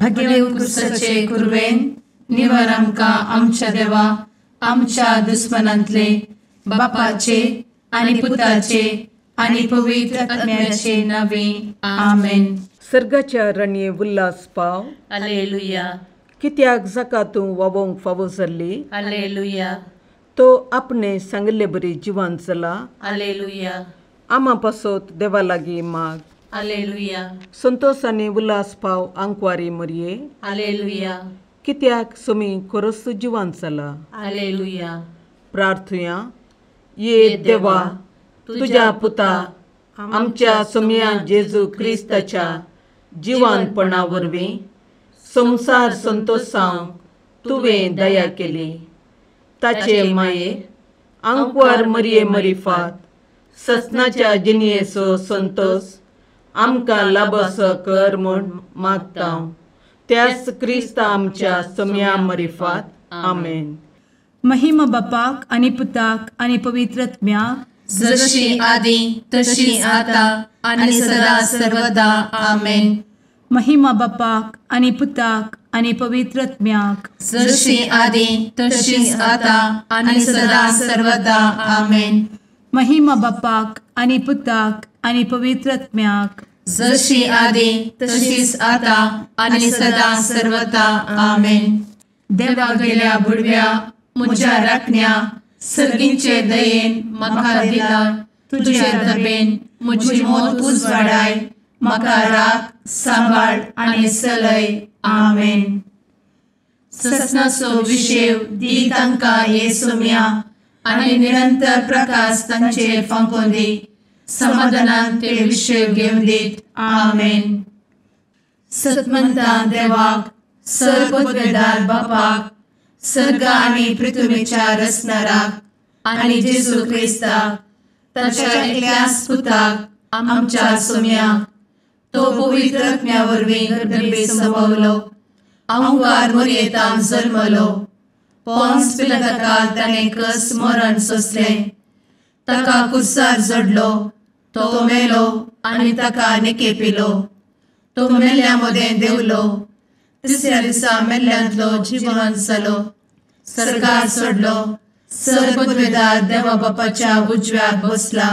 भगे उत्कृष्टाचे कुर्वेन निवार आमकां आमच्या देवा आमच्या दुस्मनांतले बापाचे आनी पुताचे आनी पवित्र आत्म्याचे नावे आमेन. सर्गाच्या राणये उल्हास पाव. हालेलुया. कित्याक जाका तूं वावोंक फावो जाल्ली. हालेलुया. तो आपणे सांगले बरी जिवान चला. हालेलुया. आमा पासोत देवा लागीं माग. हालेलुया. संतोष आनी उल्हास पाव आंकवारी मरये. हालेलुया. कित्याक सोमी खरोच जिवान चला. हालेलुया. प्रार्थुया. ये देवा तुझ्या पुता आमच्या सोम्या जेजू क्रिस्ताच्या जिवानपणा वरवीं संसार संतोषांक तुवें दया केली. ताचे माये आंकवार मरये मरिफात ससनाच्या जिणयेचो संतोष आमकां लाबसो कर म्हूण मागता. त्याच क्रिस्ता आमच्या सोम्या मरिफात. आमेन. महिमा बापाक आनी पुताक आनी पवित्र आत्म्याक जशी आदी तशी आता आनी सदा सर्वदा. आमेन. महिमा बापाक आनी पुताक आनी पवित्र आत्म्याक जशी आदी तशी आता आनी सदा सर्वदा. आमेन. महिमा बापाक आनी पुताक आनी पवित्र आत्म्याक जशी आदी तशीच आता आनी सदा सर्वदा. आमेन. देवा गेल्या बुडव्या म्हज्या राखण्या सर्गींचे दयेन म्हाका दिला. तुजे दबेन म्हजी मोत उजवाडाय. म्हाका राख सांबाळ आनी चलय. आमेन. ससनाचो विशेव दी तांकां ये सोम्या आनी निरंतर प्रकाश तांचेर फांकून दी. समाधानान ते विशेव घेवन दीत. आमेन. सतमंता देवाक सर्वपदवेदार बापाक सर्ग आनी पृथ्वीच्या रचणाराक आनी जेजू क्रिस्ताक ताच्या एकल्याच पुताक आमच्या सोम्याक तो पवित्र आत्म्या वरवीं गर्भेत संभवलो. आंकवार मरयेंत जल्मलो. पोंस पिलाताकाक ताणें कस मरण सोंसलें. ताका कुर्सार जडलो. तो मेलो आनी ताका निकेपिलो. तो मेल्ल्या मदें देंवलो. तिसऱ्या दिसा मेल्ल्यांतलो जिवंत जालो. सर्गार चडलो. सर्वपदवेदार देवा बापाच्या उजव्याक बसला.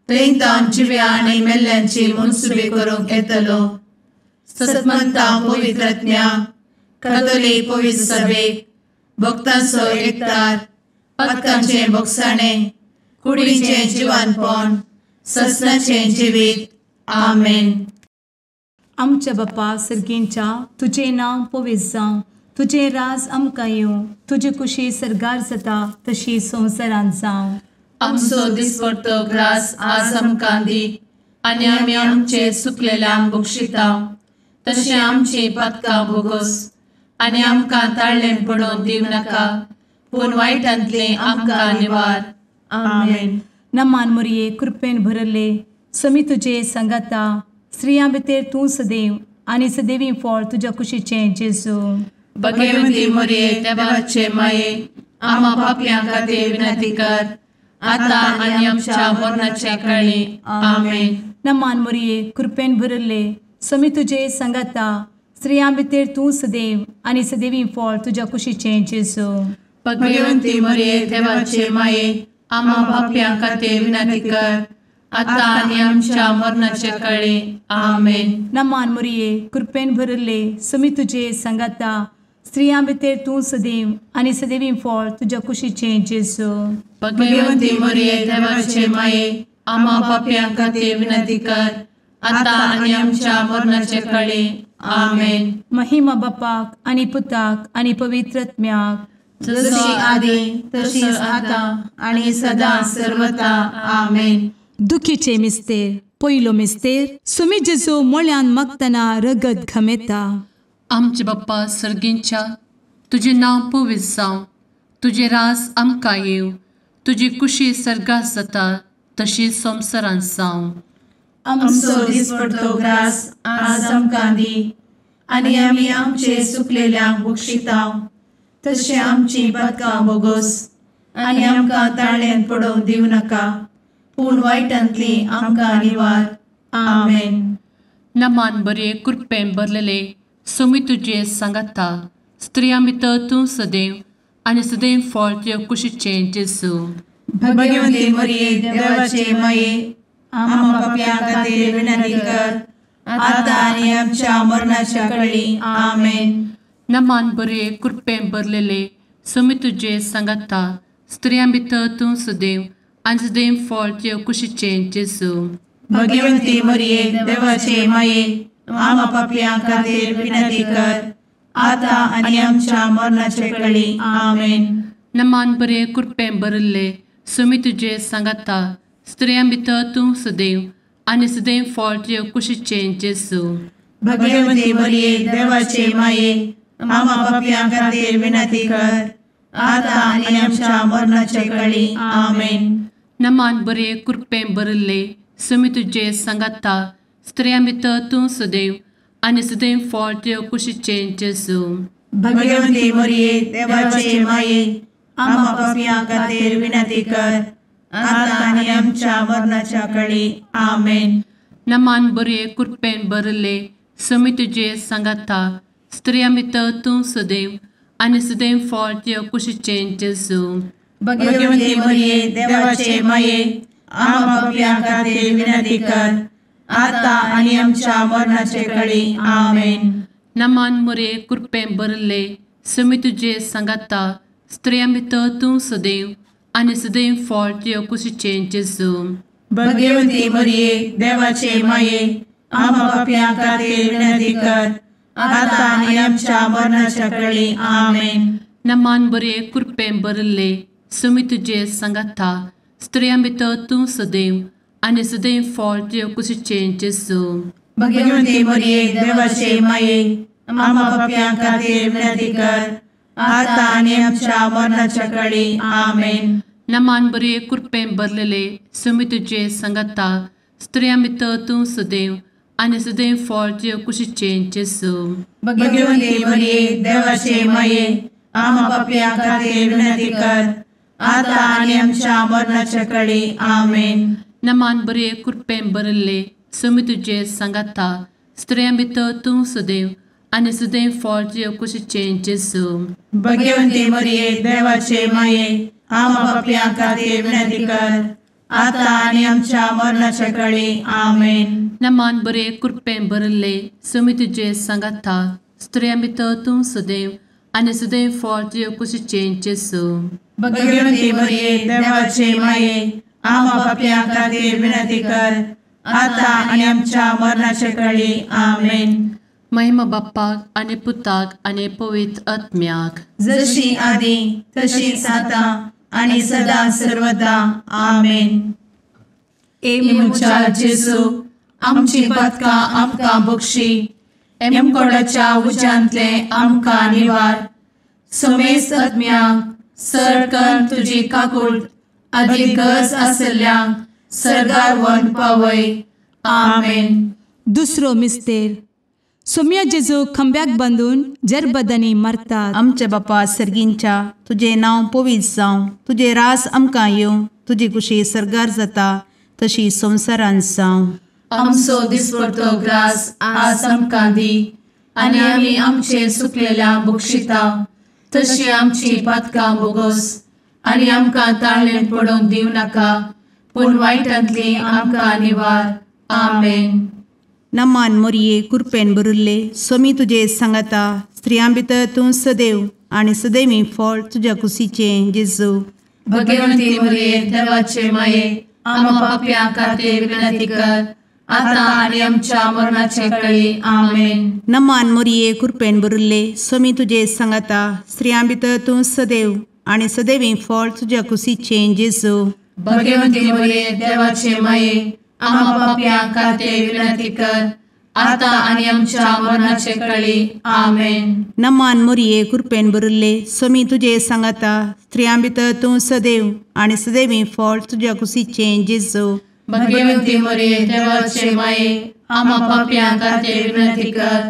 थंय तां जिव्या आनी मेल्ल्यांची मनसुबी करूंक येतलो. सतमंता पवित्र आत्म्या कातोलीक पवित्र सभेक भक्तांचो एकठार पातकांचें भोगसाणें कुडीचें जिवानपण ससनाचें जिवीत. आमेन. आमच्या बापा सर्गींच्या तुजें नांव पवित्र जावं. तुजें राज आमकां येवं. तुजी कुशी सर्गार जाता तशी संवसारांत जावं. आमचो दिसपडटो ग्रास आज आमकां दी आनी आमी आमचे चुकलेल्यांक बक्षिता. तशें आमची पातकां भोगोस आनी आमकां ताळ्ळें पडोवन दिवं नाका पूण वायटांतली आमकां निवार. आमेन. नमान मरये कृपेन भरले समी तुजे संगाता. स्त्रियां भितर तूं सदैव आनी सदैवी फळ तुज्या कुशीचें जेजू. भगवंती मरये देवाचे माये आमा पापयां खातीर विनंती कर आता आनी आमच्या मरणाच्या काळी. आमेन. नमान मरये कृपेन भरले समी तुजे संगाता. स्त्रियां भितर तूं सदैव आनी सदैवी फळ तुज्या कुशीचें जेजू. भगवंती मरये देवाचे माये आमा पापयां खातीर विनंती कर आता आनी आमच्या मरणाच्या काळी. आमेन. नमान मरये कृपेन भरले समी तुजे संगाता. स्त्रियां भितर तूं सदैव आनी सदैवी फळ तुज्या कुशीचें जेजू. भगवंती मरये देवाचे माये आमा पापयां खातीर विनंती कर आता आनी आमच्या मरणाच्या काळी. आमेन. महिमा बापाक आनी पुताक आनी पवित्र आत्म्याक जशी आदी तशीच आता आनी सदा सर्वदा. आमेन. दुखीचे मिस्तेर. पयलो मिस्तेर. सुमी जेजू मोळ्यान मागतना रगत घामेता. आमचे बाप्पा सर्गींच्या तुजें नांव पवित्र जावं. तुजें राज आमकां येवं. तुजी कुशी सर्गास जाता तशी संवसारांत जावं. आमचो दिसपडटो ग्रास आज आमकां दी आनी आमी आमचे चुकलेल्यांक बक्षिता. तशें आमची पातकां भोगोस आनी आमकां ताळ्ळें पडोवन दिवं नाका पूण वायटांतली आमकां निवार. आमेन. नमान बरे कृपेन भरलेले सोमी तुजे सांगाता स्त्रियां भितर तूं सदैव आनी सदैव फळ तुज्या कुशीचें जेजू. भाग्यवंती मरिये देवाचे माये आम्हा पाप्यां खातीर विनंती कर आता आनी आमच्या मरणाच्या काळी आमेन. नमान बरे कृपेन भरलेले सोमी तुजे सांगाता स्त्रियां भितर तूं सदैव आनी सदैव फळ तुज्या कुशीचें जेजू. भाग्यवंती मरिये देवाचे माये आम्हा पाप्यां खातीर विनंती कर आता आनी आमच्या मरणाच्या काळी आमेन. नमान बरे कृपेन भरले सोमी तुजे सांगाता स्त्रियां भितर तूं सदैव आनी सदैव फळ तुज्या कुशीचें जेजू. भाग्यवंती मरिये देवाचे माये आम्हा पाप्यां खातीर विनंती कर आता आनी आमच्या मरणाच्या काळी आमेन. नमान बरे कृपेन भरले सोमी तुजे सांगाता स्त्रियां भितर तूं सदैव आनी सदैव फळ तुज्या कुशीचें जेजू. भाग्यवंती मरिये देवाचे माये आम्हा पाप्यां खातीर विनंती कर आता आनी आमच्या मरणाच्या काळी आमेन. नमान बरे कृपेन भरले सोमी तुजे सांगाता स्त्रियां भितर तूं सदैव आनी सदैव फळ तुज्या कुशीचें जेजू. भाग्यवंती मरिये देवाचे माये आम्हा पाप्यां खातीर विनंती कर आता आनी आमच्या मरणाच्या काळी आमेन. नमान बरे कृपेन भरले सोमी तुजे सांगाता स्त्रियां भितर तूं सदैव आनी सदैव फळ तुज्या कुशीचें जेजू. भाग्यवंती मरिये देवाचे माये आम्हा पाप्यां खातीर विनंती कर आता आनी आमच्या मरणाच्या काळी आमेन. नमान बरे कृपेन भरले सोमी तुजे सांगाता स्त्रियां भितर तूं सदैव आनी सदैव फळ तुज्या कुशीचें जेजू. भाग्यवंती मरिये देवाचे माये आम्हा पाप्यां खातीर विनंती कर आता आनी आमच्या मरणाच्या काळी आमेन. नमान बरे कृपेन भरलेले सोमी तुजे सांगाता स्त्रियां भितर तूं सदैव आनी सदैव फळ तुज्या कुशीचें जेजू. भाग्यवंती मरिये देवाचे माये आम्हा पाप्यां खातीर विनंती कर आता आनी आमच्या मरणाच्या काळी आमेन. नमान बरे कृपेन भरले सोमी तुजे सांगाता स्त्रियां भितर तूं सदैव आनी सदैव फळ तुज्या कुशीचें जेजू. भाग्यवंती मरिये देवाचे माये आम्हा पाप्यां खातीर विनंती कर आता आनी आमच्या मरणाच्या काळी आमेन. नमान बरे कृपेन भरले सोमी तुजे सांगाता स्त्रियां भितर तूं सदैव आनी सदैव फळ तुज्या कुशीचें जेजू. भाग्यवंती मरिये देवाचे माये आम्हा पाप्यां खातीर विनंती कर आता आनी आमच्या मरणाच्या काळी आमेन. महिमा बाप्पाक आनी पुताक आनी पवित्र आत्म्याक जशी आदी तशीच आता आनी सदा सर्वदा आमेन. मुचा जेजू आमची पदकां आमकां बक्षी एमकोडाच्या उज्यांतले आमकां निवार. समेस्त आत्म्यांक सरकन तुजी काकूट आदी गरज आसल्यांक सरगार व्हरून पावय. आमेन. दुसरो मिस्तेर सोम्या जेजू खंब्याक बांदून जरबदांनी मारतात. आमच्या बापा सर्गींच्या तुझे नांव पवित्र जावं, तुझे रास आमकां येवं, तुजी कुशी सरगार जाता तशी संवसारांत जावं. आमचो दिसपडटो ग्रास आज आमकां दी आनी आमी आमचे सुकलेल्यांक बक्षिता तशी आमची पदकां बोगोस आनी आमकां ताळ्ळेन पडोवन दिवं नाका पूण वायटांतली आमकां निवार. आमेन. नमान मोरये कृपेन भरिल्ले सोमी तुजे सांगाता स्त्रियां भितर तूं सदैव आनी सदैवी फळ तुज्या कुशीचें जेजू. भाग्यवंती मरिये देवाचे माये आम्हा पाप्यां खातीर विनंती कर आता आनी आमच्या मरणाचे काळी. आमेन. नमान मोरये कृपेन भरिल्ले सोमी तुजे सांगाता स्त्रियां भितर तूं सदैव आनी सदैवी फळ तुज्या कुशीचें जेजू. भाग्यवंती मरिये देवाचे माये आम्हा पाप्यां खातीर विनंती कर आता आनी आमच्या मरणाचे काळी. आमेन. नमान मोरये कृपेन भरिल्ले सोमी तुजे सांगाता स्त्रियां भितर तूं सदैव आनी सदैवी फळ तुज्या कुशीचें जेजू. भाग्यवंती मरिये देवाचे माये आम्हा पाप्यां खातीर विनंती कर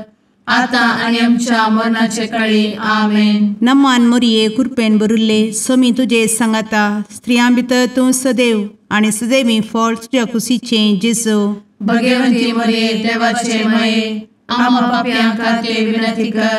आता आनी आमच्या मरणाचे काळी. आमेन. नमान मोरये कृपेन भरिल्ले सोमी तुजे सांगाता स्त्रियां भितर तूं सदैव आनी सदैवी फळ तुज्या कुशीचें जेजू. भाग्यवंती मरिये देवाचे माये आम्हा पाप्यां खातीर विनंती कर,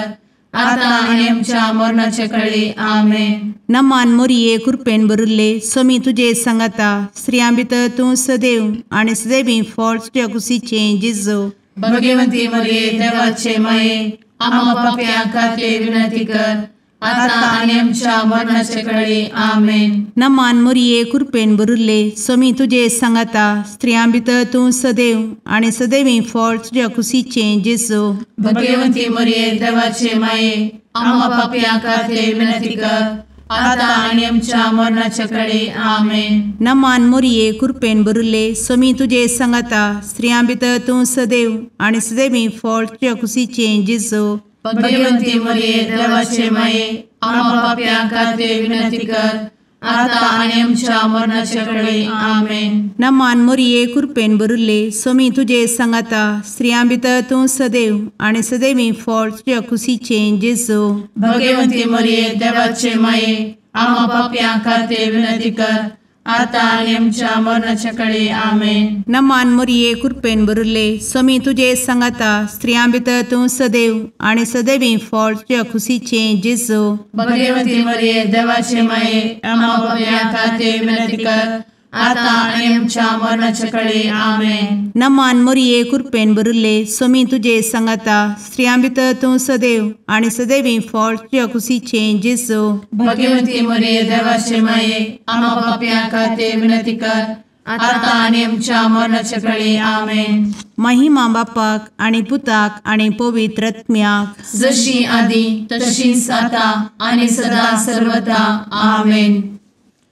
आता आनी आमच्या मरणाचे काळी आमेन. नमान मोरये कृपेन भरिल्ले स्वामी तुजे सांगाता स्त्रियां भितर तूं सदैव आनी सदैवी फळ तुज्या कुशीचें जेजू. भगवंती मरिये देवाचे माये, आम्हा पाप्यां खातीर विनंती कर, आता आनी आमच्या मरणाचे काळी आमेन. नमान मोरये कृपेन भरिल्ले स्वामी तुजे सांगाता स्त्रियां भितर तूं सदैव आनी सदैवी फळ तुज्या कुशीचें जेजू. भगवंती मरिये देवाचे माये, आम्हा पाप्यां खातीर विनंती कर, आता आनी आमच्या मरणाचे काळी आमेन. नमान मोरये कृपेन भरिल्ले स्वामी तुजे सांगाता स्त्रियां भितर तूं सदैव आनी सदैवी फळ तुज्या कुशीचें जेजू. भगवंती मरिये देवाचे माये, आम्हा पाप्यां खातीर विनंती कर, आता आनी आमच्या मरणाचे काळी आमेन. नमान मोरये कृपेन भरिल्ले स्वामी तुजे सांगाता स्त्रियां भितर तूं सदैव आनी सदैवी फळ तुज्या कुशीचें जेजू. भगवंती मरिये देवाचे माये, आम्हा पाप्यां खातीर विनंती कर, आता आनी आमच्या मरणाचे काळी आमेन. नमान मोरये कृपेन भरिल्ले स्वामी तुजे सांगाता स्त्रियां भितर तूं सदैव आनी सदैवी फळ तुज्या कुशीचें जेजू. भगवंती मरिये देवाचे माये, आम्हा पाप्यां खातीर विनंती कर, आता आनी आमच्या मरणाचे काळी आमेन. नमान मोरये कृपेन भरिल्ले स्वामी तुजे सांगाता स्त्रियां भितर तूं सदैव आनी सदैवी फळ तुज्या कुशीचें जेजू. भगवंती मरिये देवाचे माये, आम्हा पाप्यां खातीर विनंती कर, आता आनी आमच्या मरणाचे काळी आमेन. महिमा बापाक आनी पुताक आनी पवित्र आत्म्याक, जशी आदी तशीच आता आनी सदा सर्वदा आमेन.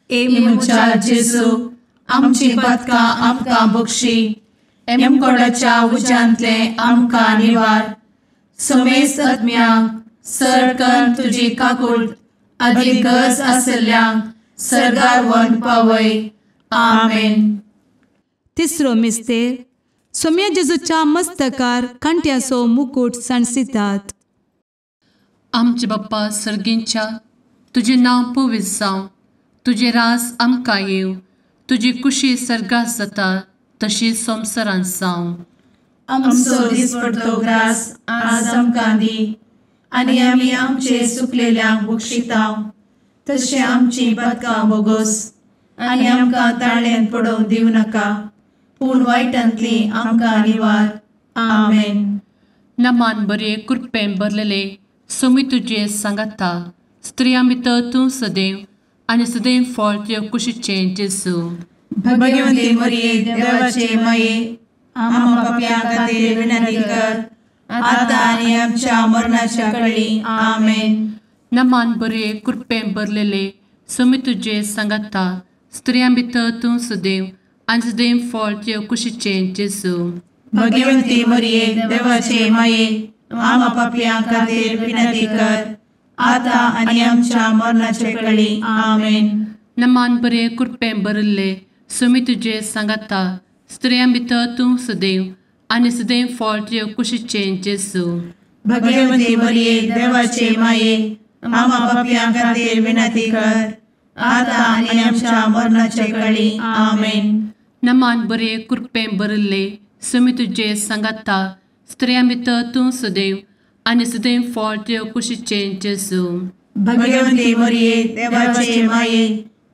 एमच्या जेजू, आमची पदकां आमकां बक्षी, एमकोडाच्या उज्यांतले आमकां निवार. समेस्त आत्म्यांक सरकन तुजी काकूट, आदी गरज आसल्ल्यांक सर्गार व्हरून पावय. आमेन. तिसरो मिस्तेर सोम्या जेजूच्या मस्तकार कांट्याचो मुकुट सणसितात. आमचे बाप्पा सर्गींच्या, तुजें नांव पवित्र जावं, तुजे रास आमकां येव, तुजी कुशी सर्गास जाता तशी संवसारांत जावं. आमचो दिसपडटो ग्रास आज आमकां दी, आनी आमी आमचे सुकलेल्यांक बक्षितांव. तशें आमची पदकां बोगोस आनी आमकां ताळ्यान पडोवंक दिवं नाका, पूण वायटांतली आमकां निवार. आमेन. नमान बरे कृपेन भरलेले सोमी तुजे सांगाता स्त्रियां भितर तूं सदैव आनी सदैव फळ तुज्या कुशीचें जेजू. भगवंती मरिये देवाचे माये, आम्हा पाप्यां खातीर विनंती कर, आता आनी आमच्या मरणाच्या काळी आमेन. नमान बरे कृपेन भरलेले सोमी तुजे सांगाता स्त्रियां भितर तूं सदैव आनी सदैव फळ तुज्या कुशीचें जेजू. भगवंती मरिये देवाचे माये, आम्हा पाप्यां खातीर विनंती कर, आता आनी आमच्या मरणाचे काळी आमेन. नमान बरे कृपेन भरले सोमी तुजे सांगाता स्त्रियां भितर तूं सदैव आनी सदैव फळ तुज्या कुशीचें जेजू. भगवंती मरिये देवाचे माये, आम्हा पाप्यां खातीर विनंती कर, आता आनी आमच्या मरणाचे काळी आमेन. नमान बरे कृपेन भरले सोमी तुजे सांगाता स्त्रियां भितर तूं सदैव आनी सदैव फळ तुज्या कुशीचें जेजू. भगवंती मरिये देवाचे माये,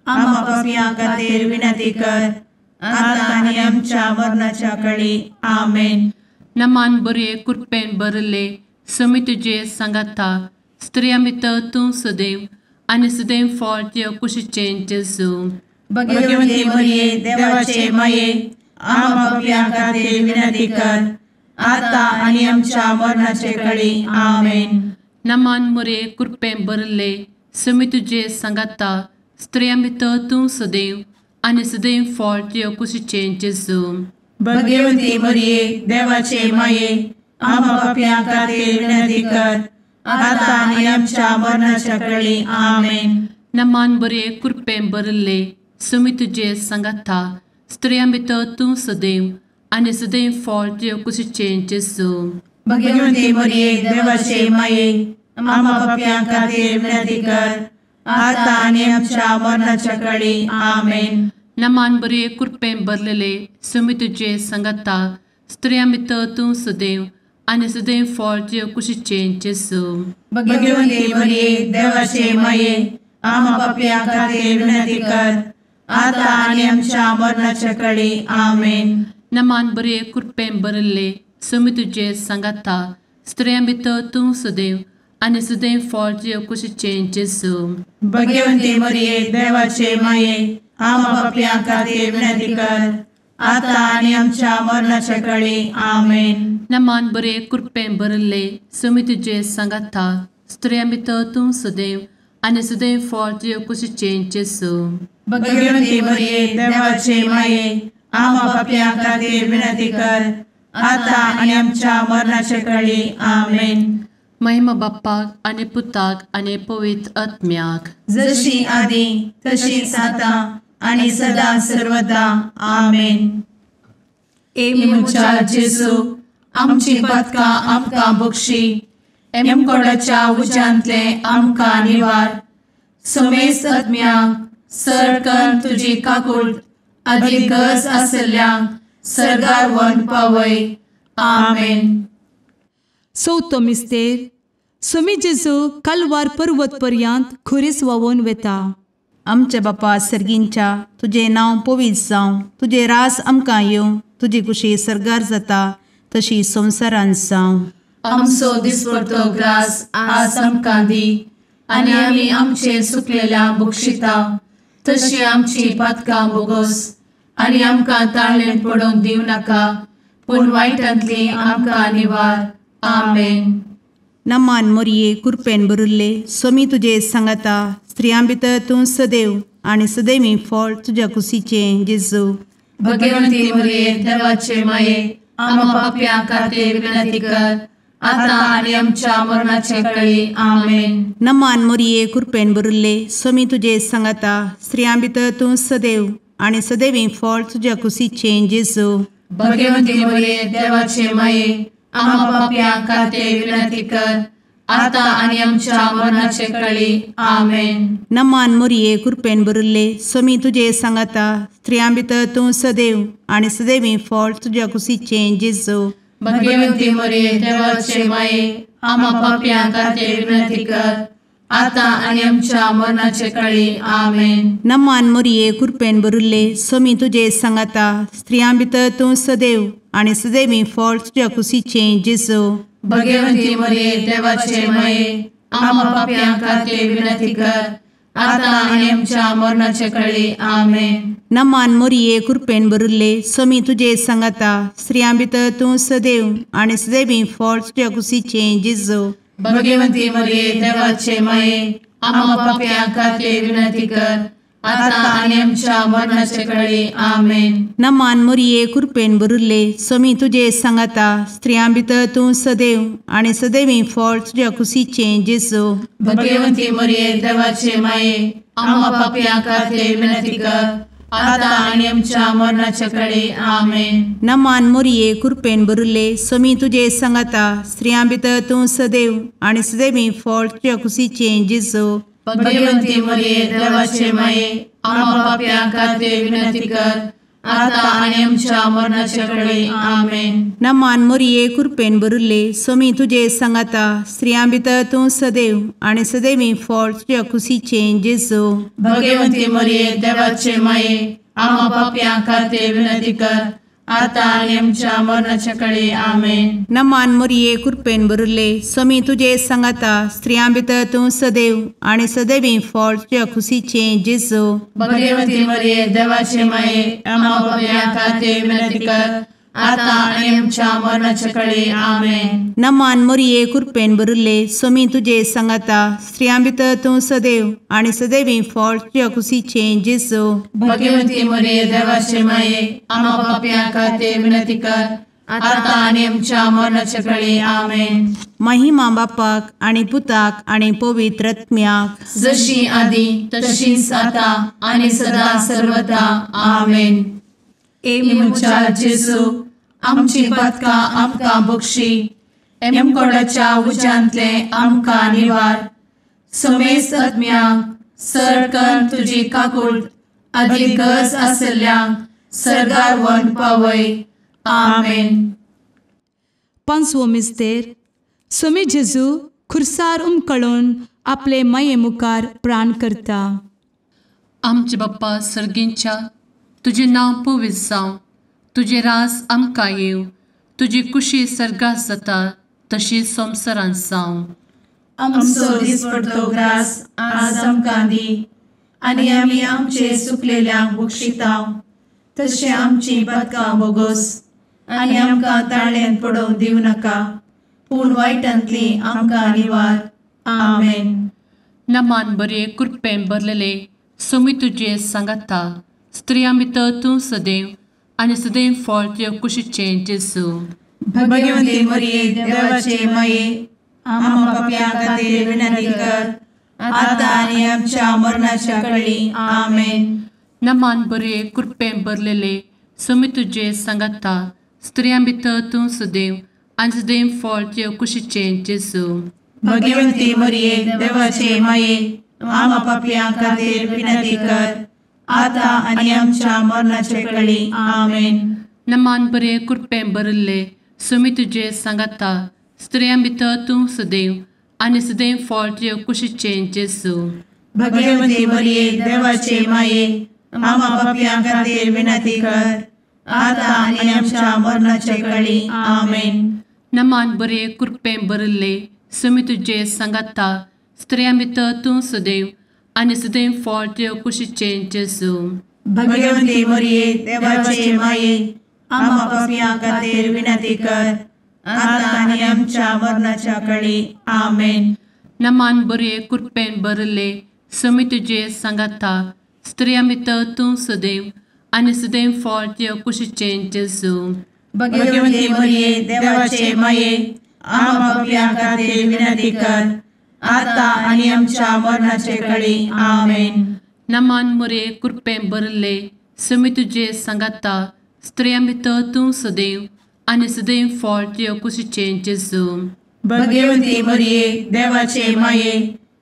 आम्हा पाप्यां खातीर विनंती कर, आता आनी आमच्या मरणाच्या काळी आमेन. नमान बरे कृपेन भरले सोमी तुजे सांगाता स्त्रियां भितर तूं सदैव आनी सदैव फळ तुज्या कुशीचें जेजू. भगवंती मरिये देवाचे माये, आम्हा पाप्यां खातीर विनंती कर, आता आनी आमच्या मरणाचे काळी आमेन. नमान बरे कृपेन भरले सोमी तुजे सांगाता स्त्रियां भितर तूं सदैव आनी सदैव फळ तुज्या कुशीचें जेजू. भगवंती मरिये देवाचे माये, आम्हा पाप्यां खातीर विनंती कर, आता आनी आमच्या मरणाच्या काळी आमेन. नमान बरे कृपेन भरले सोमी तुजे सांगाता स्त्रियां भितर तूं सदैव आनी सदैव फळ तुज्या कुशीचें जेजू. भगवंती मरिये देवाचे माये, आम्हा पाप्यां खातीर विनंती कर, आता आनी आमच्या मरणाच्या काळी आमेन. नमान बरे कृपेन भरलेले सोमी तुजे सांगाता स्त्रियां भितर तूं सदैव आनी सदैव फळ तुजे कुशीचें जेजू. भगवंती मरिये देवाचे माये आम्हा पापियां खातीर विनंती कर आता आनी आमच्या मरणाच्या काळी आमेन. नमान बरे कृपेन भरिल्ले समी तुजे सांगाता स्त्रियां भितर तूं सदैव आनी सदैव फळ तुजे कुशीचें जेजू. भगवंती मरिये देवाचे माये आम्हा पापियां खातीर विनंती कर आता आनी आमच्या मरणाच्या काळी आमेन. नमान बरे कृपेन भरिल्ले समी तुजे सांगाता स्त्रियां भितर तूं सदैव आनी सदैव फळ तुजे कुशीचें जेजू. भगवंती मरिये देवाचे माये आम्हा पापियां खातीर विनंती कर आता आनी आमच्या मरणाच्या काळी आमेन. महिमा बाप्पाक आनी पुताक आनी पवित्र आत्म्याक जशी आदी तशीच आता आनी सदा सर्वदा आमेन. मुचा जेजू आमची पातकां आमकां बक्षी एमकोडाच्या उज्यांतले आमकां निवार. समेस्त आत्म्यांक सरकन तुजी काकूट आदी गरज आसल्यांक सर्गार व्हरून पावय. आमेन. चवथो मिस्तेर समी जेजू कालवार पर्वत पर्यंत खुरीस व्हांवून वेता. आमच्या बापा सर्गींच्या तुझे नांव पवित्र जावं, तुझे रास आमकां येवं, तुजी कुशी सर्गार जाता तशी संवसारांत जावं. आमचो दिसपडटो ग्रास आज आमकां दी आनी आमी आमचे सुकलेल्या बक्षिता तशी आमची पातकां बोगोस आनी आमकां ताळ्ळेन पडोवंक दिवं नाका पूण वायटांतली आमकां निवार. आमेन. नमान मोरये कृपेन भरिल्ले समी तुजे सांगाता स्त्रियां भितर तूं सदैव आनी सदैवी फळ तुज्या कुशीचें जेजू. भगवंती मरिये देवाचे माये आम्हा पापियां खातीर विनंती कर आता आनी आमच्या मरणाचे काळी आमेन. नमान मोरये कृपेन भरिल्ले समी तुजे सांगाता स्त्रियां भितर तूं सदैव आनी सदैवी फळ तुज्या कुशीचें जेजू. भगवंती मरिये देवाचे माये आम्हा पापियां खातीर विनंती कर आता आनी आमच्या मरणाचे काळी आमेन. नमान मोरये कृपेन भरिल्ले समी तुजे सांगाता स्त्रियां भितर तूं सदैव आनी सदैवी फळ तुज्या कुशीचें जेजू. भगवंती मरिये देवाचे माये आम्हा पापियां खातीर विनंती कर आता आनी आमच्या मरणाचे काळी आमेन. नमान मोरये कृपेन भरिल्ले समी तुजे सांगाता स्त्रियां भितर तूं सदैव आनी सदैवी फळ तुज्या कुशीचें जेजू. भगवंती मरिये देवाचे माये आम्हा पापियां खातीर विनंती कर आता आनी आमच्या मरणाचे काळी आमेन. नमान मोरये कृपेन भरिल्ले समी तुजे सांगाता स्त्रियां भितर तूं सदैव आनी सदैवी फळ तुज्या कुशीचें जेजू. भगवंती मरिये देवाचे माये आम्हा पापियां खातीर विनंती कर आता आनी आमच्या मरणाचे काळी आमेन. नमान मोरये कृपेन भरिल्ले समी तुजे सांगाता स्त्रियां भितर तूं सदैव आनी सदैवी फळ तुज्या कुशीचें जेजू. भगवंती मरिये देवाचे माये आम्हा पापियां खातीर विनंती कर आता आनी आमच्या मरणाचे काळी आमेन. नमान मोरये कृपेन भरिल्ले समी तुजे सांगाता स्त्रियां भितर तूं सदैव आनी सदैवी फळ तुज्या कुशीचें जेजू. भगवंती मरिये देवाचे माये आम्हा पापियां खातीर विनंती कर आता आनी आमच्या मरणाचे काळी आमेन. नमान मोरये कृपेन भरिल्ले समी तुजे सांगाता स्त्रियां भितर तूं सदैव आनी सदैवी फळ तुज्या कुशीचें जेजू. भगवंती मरिये देवाचे माये आम्हा पापियां खातीर विनंती कर आता आनी आमच्या मरणाच्या काळी आमेन. नमान मोरये कृपेन भरिल्ले समी तुजे सांगाता स्त्रियां भितर तूं सदैव आनी सदैवी फळ तुज्या कुशीचें जेजू. भगवंती मरिये देवाचे माये आम्हा पापियां खातीर विनंती कर आता आनी आमच्या मरणाच्या काळी आमेन. नमान मोरये कृपेन भरिल्ले समी तुजे सांगाता स्त्रियां भितर तूं सदैव आनी सदैवी फळ तुज्या कुशीचें जेजू. भगवंती मरिये देवाचे माये आम्हा पापियां खातीर विनंती कर आता आनी आमच्या मरणाच्या काळी आमेन. महिमा बापाक आनी पुताक आनी पवित्र आत्म्याक जशी आदी तशीच आता आनी सदा सर्वदा आमेन. मुचा जेजू आमची पातकां आमकां बक्षी एमकोडाच्या उज्यांतले आमकां निवार. समेस्त आत्म्यांक सरकन तुजी काकूट आदी गरज आसल्यांक सर्गार व्हरून पावय. आमेन. 5वो मिस्तेर. सोमी जेजू खुर्सार उमकळून आपले माये मुखार प्राण करता. आमचे बाप्पा सर्गींच्या, तुझे नाव पवित्र जावं, तुझे रास आमकां येव, तुजी कुशी सर्गात जाता तशी संवसारांत जावं. आमचो दिसपडटो ग्रास आज आमकां दी, आनी आमी आमचे सुकलेल्यांक बक्षितांव. तशें आमची पदकां बोगोस आनी आमकां ताळ्यान पडोवंक दिवं नाका, पूण वायटांतली आमकां निवार. आमेन. नमान बरे कृपेन भरलेले सोमी तुजे सांगाता, स्त्रियां भितर तूं सदैव आनी सदैव फळ तुजे कुशीचें जेजू. भगवंती मरिये देवाचे माये, आम्हा पाप्यां खातीर विनंती कर, आतां आनी आमच्या मरणाच्या कळी. आमेन. नमान बरे कृपेन भरलेले सोमी तुजे सांगाता, स्त्रियां भितर तूं सदैव आनी सदैव फळ तुजे कुशीचें जेजू. भगवंती मरिये देवाचे माये, आम्हा पाप्यां खातीर विनंती कर, आतां आनी आमच्या मरणाचे कळी. आमेन. नमान बरे कृपेन भरले सोमी तुजे सांगाता, स्त्रियां भितर तूं सदैव आनी सदैव फळ तुजे कुशीचें जेजू. भगवंती मरिये देवाचे माये, आम्हा पाप्यां खातीर विनंती कर, आतां आनी आमच्या मरणाचे कळी. आमेन. नमान बरे कृपेन भरले सोमी तुजे सांगाता, स्त्रियां भितर तूं सदैव आनी सदैव फळ तुजे कुशीचें जेजू. भगवंती मरिये देवाचे माये, आम्हा पाप्यां खातीर विनंती कर, आतां आनी आमच्या मरणाच्या कळी. आमेन. नमान बरे कृपेन भरले सोमी तुजे सांगाता, स्त्रियां भितर तूं सदैव आनी सदैव फळ तुजे कुशीचें जेजू. भगवंती मरिये देवाचे माये, आम्हा पाप्यां खातीर विनंती कर, आतां आनी आमच्या मरणाचे कळी. आमेन. नमान बरे कृपेन भरले सोमी तुजे सांगाता, स्त्रियां भितर तूं सदैव आनी सदैव फळ तुजे कुशीचें जेजू. भगवंती मरिये देवाचे माये,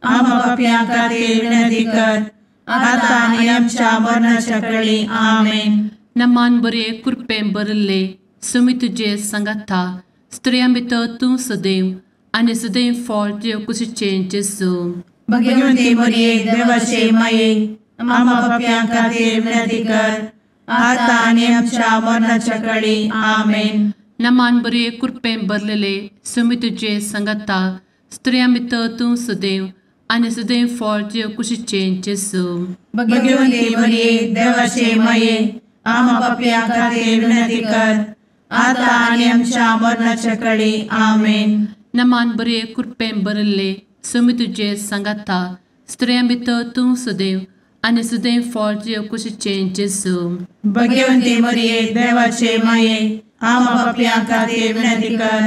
आम्हा पाप्यां खातीर विनंती कर, आतां आनी आमच्या मरणाच्या कळी. आमेन. नमान बरे कृपेन भरले सोमी तुजे सांगाता, स्त्रियां भितर तूं सदैव आनी सदैव फळ तुजे कुशीचें जेजू. भगवंती मरिये देवाचे माये, आम्हा पाप्यां खातीर विनंती कर, आतां आनी आमच्या मरणाच्या कळी. आमेन. नमान बरे कृपेन भरलेले सोमी तुजे सांगाता, स्त्रियां भितर तूं सदैव आनी सदैव फळ तुजे कुशीचें जेजू. भगवंती मरिये देवाचे माये, आम्हा पाप्यां खातीर विनंती कर, आतां आनी आमच्या मरणाच्या कळी. आमेन. नमान बरे कृपेन भरले सोमी तुजे सांगाता, स्त्रियां भितर तूं सदैव आनी सदैव फळ तुजे कुशीचें जेजू. भगवंती मरिये देवाचे माये, आम्हा पाप्यां खातीर विनंती कर,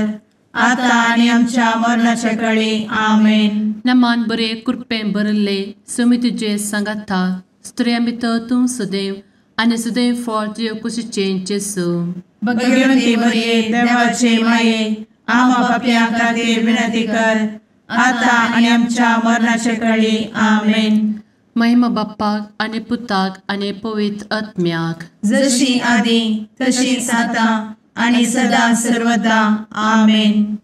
आतां आनी आमच्या मरणाच्या कळी. आमेन. नमान बरे कृपेन भरले सोमी तुजे सांगाता, स्त्रियां भितर तूं सदैव आनी सदैव फळ तुजे कुशीचें जेजू. भगवंती मरिये देवाचे माये, आम्हा पाप्यां खातीर विनंती कर, आतां आनी आमच्या मरणाच्या कळी. आमेन. महिमा बाप्पाक आनी पुताक आनी पवित्र आत्म्याक, जशी आदी तशीच आतां आनी सदां सर्वदा. आमेन.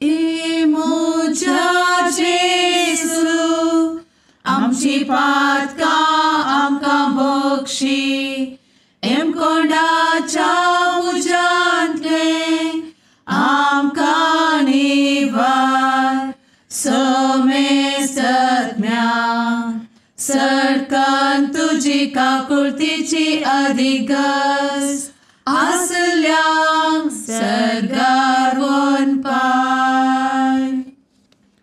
ए मोच्या जेजू, आमची पातकां आमकां बक्षी, एम कोंडाच्या उजांतले आमकां निवार. सोमे सत्म्या सडकान तुजी काकुळतीची अधिगस, आसल्यांक सर्गार वन पाय.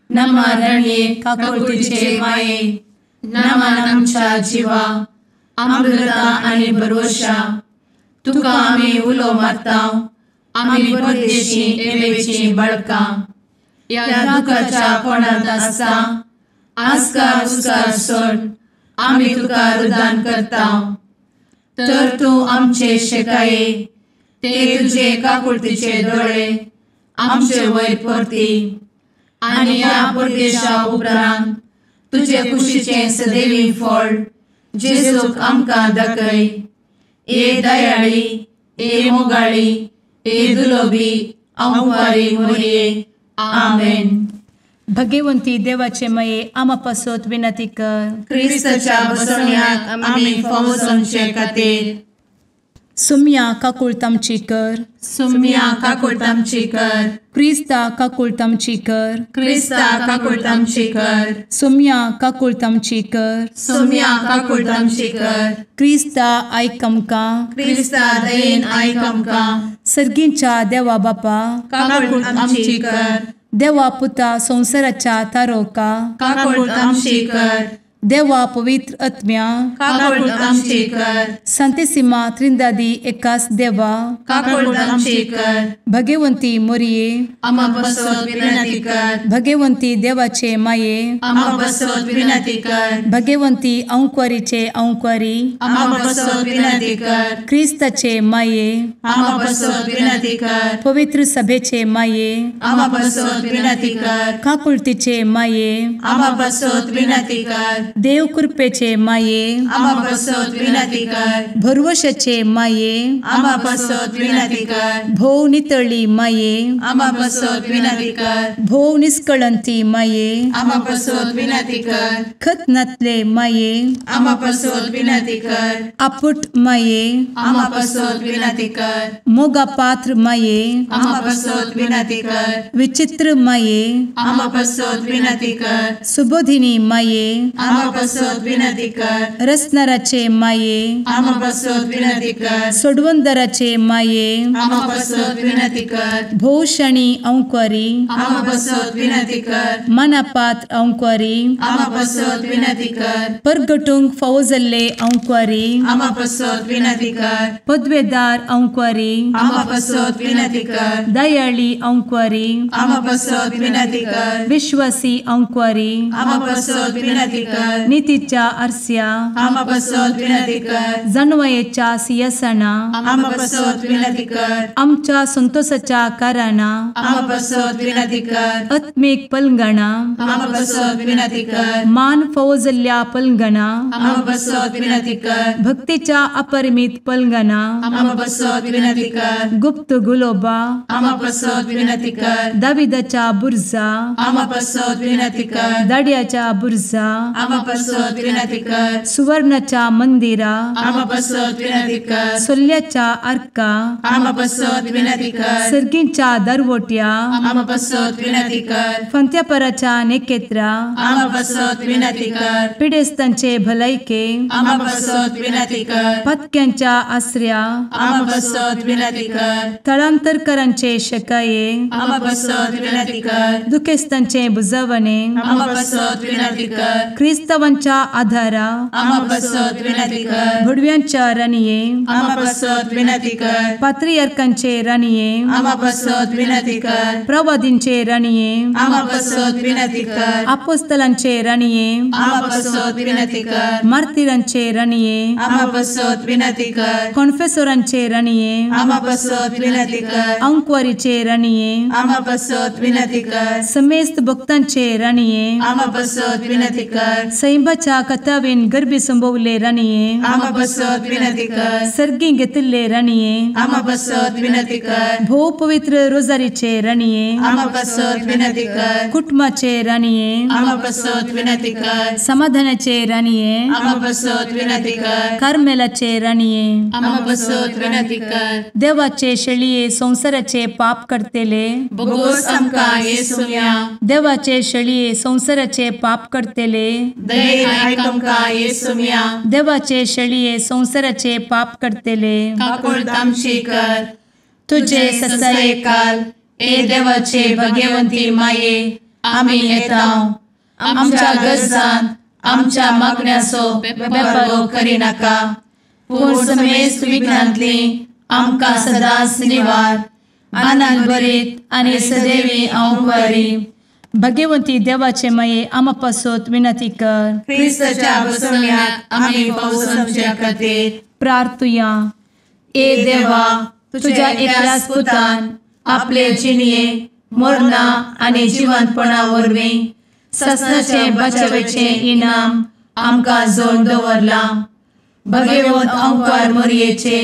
नमारण्ये काकुळतीचे माये, नमान आमच्या जिवा, अमृता आनी भरवशा, तुका आमी उलो मारतांव. आमी परदेशी येवेची बळकां, या दुखाच्या कोणांत आसता, आस्कार उस्कार सोड, आमी तुका रुदान करतांव. तर तूं आमचे शेकाये, ते तुजे काकुळतीचे दोळे आमचे वयर परती, आनी या परदेशा उपरांत तुजे कुशीचें सदैवी फळ जेजूक आमकां दाखय. ए दयाळी, ए मोगाळी, ए दुलोबी अंवारी मोरये आमेन. भगवंती देवाचे माये आमा पासत विनंती कर. क्रिस्ताच्या बसवण्याक आमी फावो समचे खातीर सुम्या काकूळ तामची कर. सुम्या काकूळ तामची कर. क्रिस्ता काकूळ तामची कर. क्रिस्ता काकूळ तामची कर. सुम्या काकूळ तामची कर. सुम्या काकूळ तामची कर. क्रिस्ता आयक आमकां. क्रिस्ता दयेन आयक आमकां. सर्गींच्या देवा बापा काकूळ तामची कर. देवा पुता संसाराच्या तारोका काकूळ तामची कर. देवा पवित्र आत्म्या काकूळ तामची कर. सांतेसिमा त्रिंदादी एकाच देवा काकूळ तामची कर. भगवंती मोरये आमा बसवत विनंती कर. भगवंती देवाचे माये आमा बसवत विनंती कर. भगवंती अंक्वारीचे अंक्वारी आमा बसवत विनंती कर. क्रिस्ताचे माये आमा बसवत विनंती कर. पवित्र सभेचे माये आमा बसवत विनंती कर. काकुळतीचे माये आमा बसवत विनंती कर. देव कृपेचे माये आमा बसवत विनंती कर. भरवशाचे माये आमा बसवत विनंती कर. भोव नितळी माये आमा बसवत विनंती कर. भोव निष्कळंती माये आमा बसवत विनंती कर. खतनातले माये आमा बसवत विनंती कर. आपुट माये आमा बसवत विनंती कर. मोगा पात्र माये आमा बसवत विनंती कर. विचित्र माये आमा बसवत विनंती कर. सुबोधिनी माये आमा बसवत विनंती कर. रसनाराचे माये आमा बसवत विनंती कर. सोडवंदराचे माये आमा बसवत विनंती कर. भोषणी अंक्वारी आमा बसवत विनंती कर. मनापात्र अंक्वारी आमा बसवत विनंती कर. परगटूंक फावो जाल्ले अंक्वारी आमा बसवत विनंती कर. पदवेदार अंक्वारी आमा बसवत विनंती कर. दयाळी अंक्वारी आमा बसवत विनंती कर. विश्वासी अंक्वारी आमा बसवत विनंती कर. नीतीच्या आरस्या आमा बसवत विनंती कर. जाणवायेच्या सिंहासना आमा बसवत विनंती कर. आमच्या संतोषाच्या काराना आमा बसवत विनंती कर. आत्मिक पलंगणा आमा बसवत विनंती कर. मान फावो जाल्ल्या पलंगणा आमा बसवत विनंती कर. भक्तीच्या अपरिमित पलंगणा आमा बसवत विनंती कर. गुप्त गुलोबा आमा बसवत विनंती कर. दाविदाच्या बुर्जा आमा बसवत विनंती कर. दाड्याच्या बुर्जा आमा बसवत विनंती कर. सुवर्णाच्या मंदिरा आमा बसवत विनंती कर. सोल्ल्याच्या अर्का आमा बसवत विनंती कर. सर्गींच्या दरवोट्या आमा बसवत विनंती कर. फंत्यापराच्या नेकेत्रा आमा बसवत विनंती कर. पिडेस्तांचे भलायके आमा बसवत विनंती कर. पत्क्यांच्या आसऱ्या आमा बसवत विनंती कर. स्थळांतरकरांचे शकाये आमा बसवत विनंती कर. दुखेस्तांचे बुजावणे आमा बसवत विनंती कर. क्रिस्तवांच्या आधारा आमा बसवत विनंती कर. भडव्यांच्या राणीये आमा बसवत विनंती कर. पात्रियार्कांचे राणीये आमा बसवत विनंती कर. प्रवादींचे राणीये आमा बसवत विनंती कर. अपोस्तलांचे राणीये आमा बसवत विनंती कर. मार्तिरांचे राणीये आमा बसवत विनंती कर. कॉन्फेसोरांचे राणीये आमा बसवत विनंती कर. अंक्वारीचे राणीये आमा बसवत विनंती कर. समेस्त भक्तांचे राणीये आमा बसवत विनंती कर. सैंबाच्या कथावेन गर्भी संभवले राणीये आमा बसवत विनंती कर. सर्गी घेतिल्ले राणीये आमा बसवत विनंती कर. भोव पवित्र रोजारीचे राणीये आमा बसवत विनंती कर. कुटुंबाचे राणीये आमा बसवत विनंती कर. समाधानाचे राणीये आमा बसवत विनंती कर. कार्मेलाचे राणीये आमा बसवत विनंती कर. देवाचे शेळिये संसाराचे पाप करतेले बगोस आमकां येसुया. देवाचे शेळिये संसाराचे पाप करतेले दयेन आयक आमकां येसुया. देवाचे शेळिये संसाराचे पाप करतेले काकूळ तामची कर. तुझे ससाये काल ए देवाचे भगवंती माये आमी येताव. आमच्या गरजांत आमच्या मागण्याचो बेपारो करिनाका. पूण समेस्त विघ्नांतली आमकां सदांच निवार. आनंद भरीत आनी सदैवी अंकुरी. भगवंती देवाचे माये आमा पासत विनंती कर. क्रिस्ताच्या बसवण्याक आमी फावो समच्या खातीर प्रार्थुया. ए देवा, तुझ्या एकल्याच पुतान आपले जिणये मरणा आनी जिवंतपणा वरवीं ससनाचे बचावेचे इनाम आमकां जोड दवरला. भगवंत अंकार मोरयेचे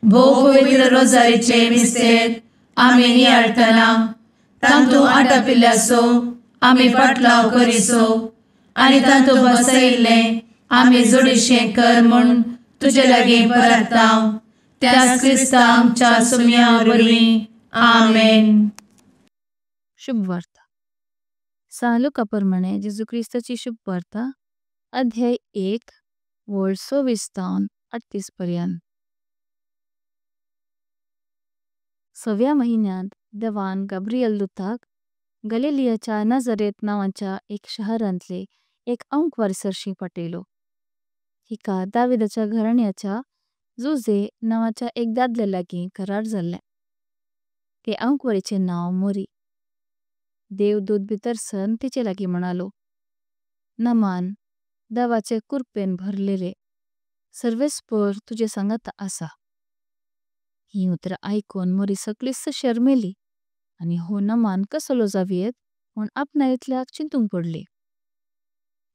भोव पवित्र रोजारीचे मिस्तेर आमी नियाळटना तांतू आटापिल्ल्यासो आमी पाटलाव करिसो आनी तांतू बसयिल्ले आमी जोडिशें कर म्हूण तुजे लागीं परतांव. त्याच क्रिस्ता आमच्या सुमया वरवीं. आमेन. शुभ वार्ता. सालुका प्रमाणे जेजू क्रिस्ताची शुभ वार्ता अध्याय 1 वळ 26 तावन 38 पर्यंत. 6व्या महिन्यांत देवान गब्रियल दूताक गलिलियाच्या नाझारेत नांवाच्या एक शहरांतले एक अंकवारीसरशी पाठयलो. हिका दाविदाच्या घराण्याच्या जुझे नांवाच्या एक दादल्या लागीं करार जाल्लें. ते अंकवारीचे नांव मोरी. देवदूत भितरसन तिचे लागीं म्हणालो, नमान देवाचे कृपेन भरलेले सर्वेस्पर तुजे सांगात आसा. ही उतरां आयकून मोरी सगळीच शर्मेली आनी हो नमान कसलो जावयेत म्हूण आपणायतल्याक चिंतूंक पडली.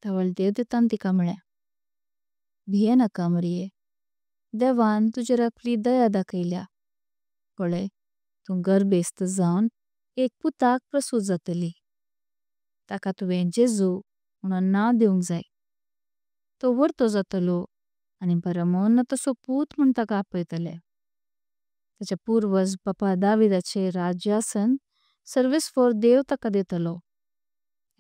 तवळ देवदूतान तिका म्हळें, भिये नाका मोरये, देवान तुजेर आपली दया दाखयल्या. पळय, तूं गर्भेस्त जावन एक पुताक प्रसूत जातली. ताका तुवें जेजू म्हणून नांव दिवंक जाय. तो वर्तो जातलो आनी परमोन्न तसो पूत म्हूण ताका आपयतले. ताच्या पूर्वज बापा दाविदाचे राज्यासन सर्वेस्पर देव ताका दितलो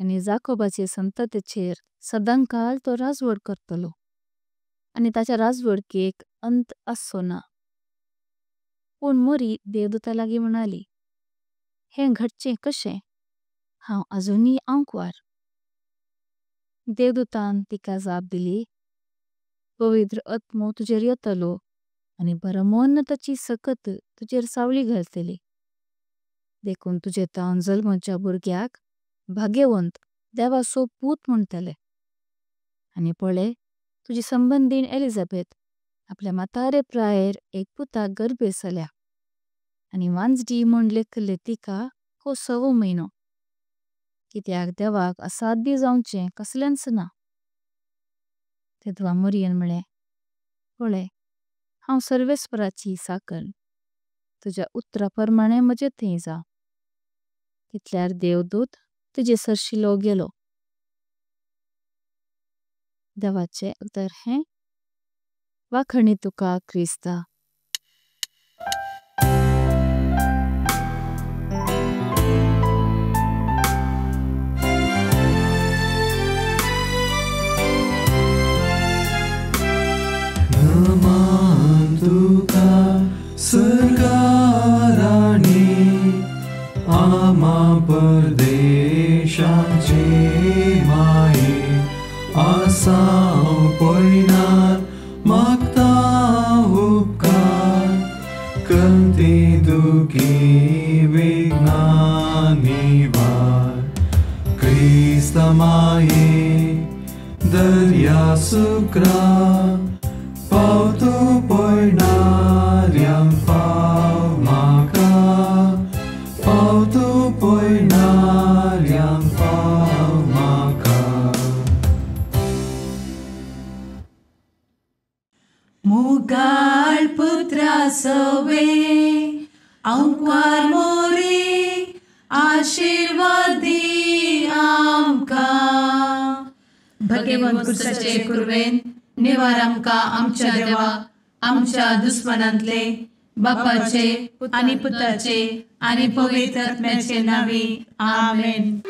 आनी जाकोबाचे संततेचेर सदांकाळ तो राजवट करतलो आनी ताच्या राजवडकेक अंत आसचो ना. पूण मोरी देवदूता लागीं म्हणाली, हें घडचें कशें? हांव अजुनी अंकवार. देवदूतान तिका जाप दिली, पवित्र आत्मो तुजेर येतलो आनी परमोन्नताची सकत तुजेर सावळी घालतली. देखून तुजे तावन जल्माच्या भुरग्याक भाग्यवंत देवाचो पूत म्हणटले. आनी पळय, तुजी संबंदीण एलिझाबेथ आपल्या म्हातारे प्रायेर एक पुताक गर्भेस जाल्या आनी वांजडी म्हूण लेखले तिका हो 6वो म्हयनो. कित्याक देवाक असाध्य जावचें कसलेंच ना. तेदवा मोरयेन म्हळें, पळय, हांव सर्वेस्पराची साकण. तुज्या उतरा प्रमाणे म्हजें थंय जा. तितल्यार देवदूत तुजे सरशिलो गेलो. देवाचे उतर हें. वाखणी तुका क्रिस्ता. नमन तुका स्वर्गाराणी, आमा परदेशाचे माये. आसां पयणार मागता उपकार, कंती दुखी विघ्नांनी वार. क्रिस्ता माये दर्या सुक्रा, पाव तूं पयणाऱ्यांक पाव म्हाका, पाव तूं पयणाऱ्यांक पाव म्हाका. मुगाळ पुत्रा सवे अंकवार मोरी, आशीर्वाद दी आमकां. भगवंत कुर्साचे कुरवेन निवार आमकां आमच्या देवा, आमच्या दुस्मनांतले बापाचे आनी पुताचे आनी पवित्र आत्म्याचे नांवी. आमेन.